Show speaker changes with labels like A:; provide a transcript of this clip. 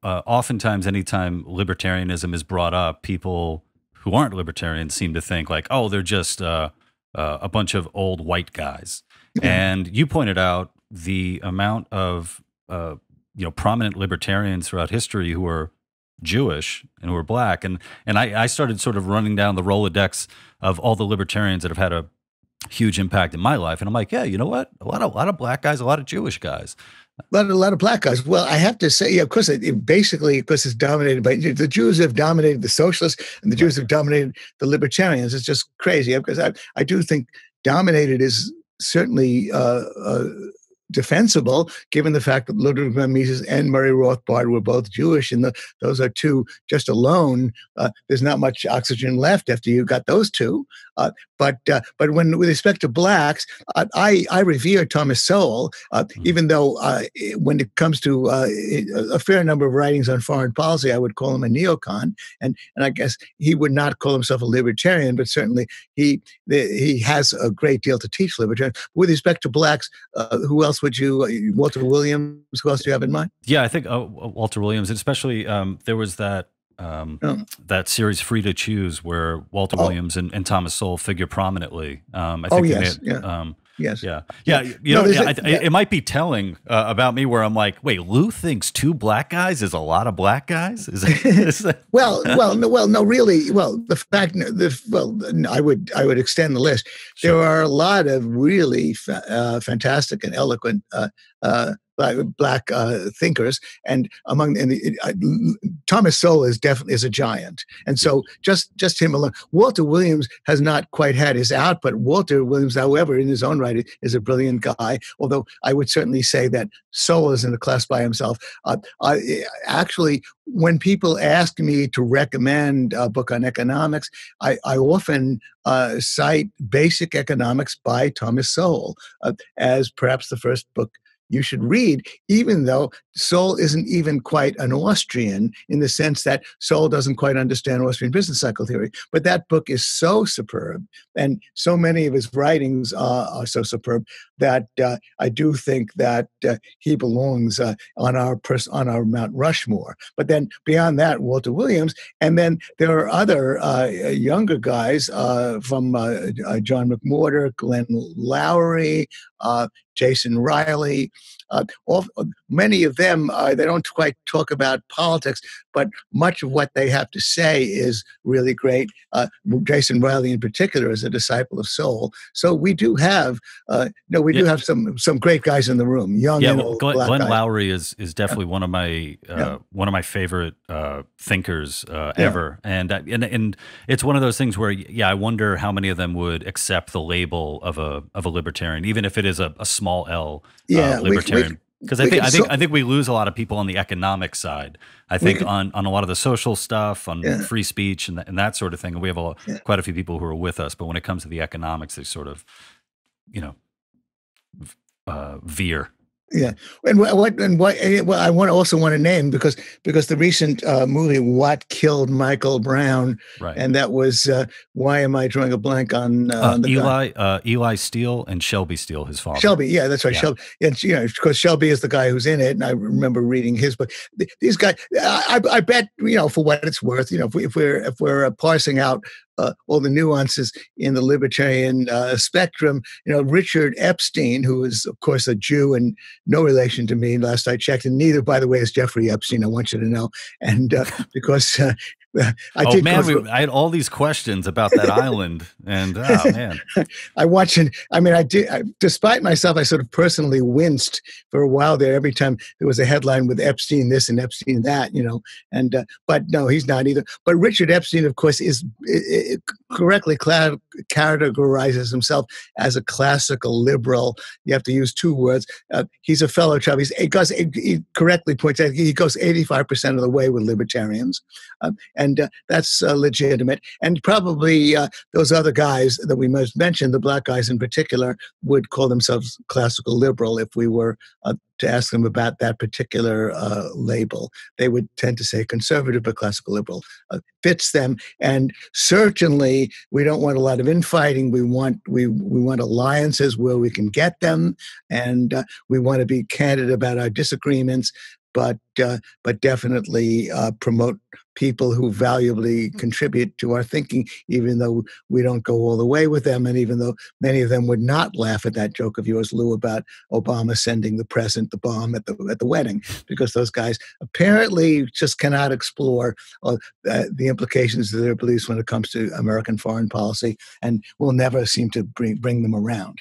A: oftentimes, anytime libertarianism is brought up, people who aren't libertarians seem to think like, oh, they're just a bunch of old white guys. And you pointed out the amount of prominent libertarians throughout history who are Jewish and who are black, and I started sort of running down the Rolodex of all the libertarians that have had a huge impact in my life, and I'm like, yeah, you know what? A lot of black guys, a lot of Jewish guys.
B: A lot of black guys. Well, I have to say, yeah, of course, basically, because it's dominated by the Jews have dominated the socialists, and the Jews have dominated the libertarians. It's just crazy because I do think dominated is certainly defensible, given the fact that Ludwig von Mises and Murray Rothbard were both Jewish, and those are two just alone. There's not much oxygen left after you got those two. But when with respect to blacks, I revere Thomas Sowell, even though when it comes to a fair number of writings on foreign policy, I would call him a neocon, and I guess he would not call himself a libertarian, but certainly he has a great deal to teach libertarians. With respect to blacks, who else would you? Walter Williams. Who else do you have in mind?
A: Yeah, I think Walter Williams, especially there was that. That series "Free to Choose," where Walter Williams and Thomas Sowell figure prominently. I think
B: yes.
A: It might be telling about me where I'm like, wait, Lou thinks two black guys is a lot of black guys. Is that
B: no, really. Well, I would extend the list. Sure. There are a lot of really fantastic and eloquent black thinkers, and Thomas Sowell is a giant, and so just him alone. Walter Williams has not quite had his out, but Walter Williams, however, in his own right, is a brilliant guy. Although I would certainly say that Sowell is in a class by himself. Actually, when people ask me to recommend a book on economics, I often cite Basic Economics by Thomas Sowell as perhaps the first book you should read, even though Sowell isn't even quite an Austrian in the sense that Sowell doesn't quite understand Austrian business cycle theory. But that book is so superb, and so many of his writings are so superb that I do think that he belongs on our Mount Rushmore. But then beyond that, Walter Williams, and then there are other younger guys from John McWhorter, Glenn Lowry, Jason Riley. Many of them, they don't quite talk about politics, but much of what they have to say is really great. Jason Riley, in particular, is a disciple of Sowell. So we do have, have some great guys in the room. Young and old.
A: Glenn Lowry is definitely one of my favorite thinkers ever, and it's one of those things where I wonder how many of them would accept the label of a libertarian, even if it is a small L libertarian. Because I think we lose a lot of people on the economic side. I think on a lot of the social stuff, on free speech and that sort of thing. And we have quite a few people who are with us, but when it comes to the economics, they sort of, veer.
B: Yeah, and what I also want to name because the recent movie "What Killed Michael Brown,"
A: right,
B: and that was why am I drawing a blank on the
A: Eli Steele and Shelby Steele, his father.
B: Shelby, yeah, that's right. Yeah. Shelby, and because Shelby is the guy who's in it, and I remember reading his book. These guys, I bet for what it's worth, if we're parsing out all the nuances in the libertarian spectrum. Richard Epstein, who is, of course, a Jew and no relation to me, last I checked, and neither, by the way, is Jeffrey Epstein, I want you to know. And because
A: I had all these questions about that island, and man, despite myself, I sort of personally winced for a while there every time there was a headline with Epstein this and Epstein that, but no, he's not either. But Richard Epstein, of course, is correctly categorizes himself as a classical liberal. You have to use two words. He's a fellow Trump. He correctly points out he goes 85% of the way with libertarians. And that's legitimate. And probably those other guys that we most mentioned, the black guys in particular, would call themselves classical liberal if we were to ask them about that particular label. They would tend to say conservative, but classical liberal fits them. And certainly, we don't want a lot of infighting. We want alliances where we can get them, and we want to be candid about our disagreements. but definitely promote people who valuably contribute to our thinking, even though we don't go all the way with them, and even though many of them would not laugh at that joke of yours, Lou, about Obama sending the president the bomb at the wedding, because those guys apparently just cannot explore the implications of their beliefs when it comes to American foreign policy, and will never seem to bring them around.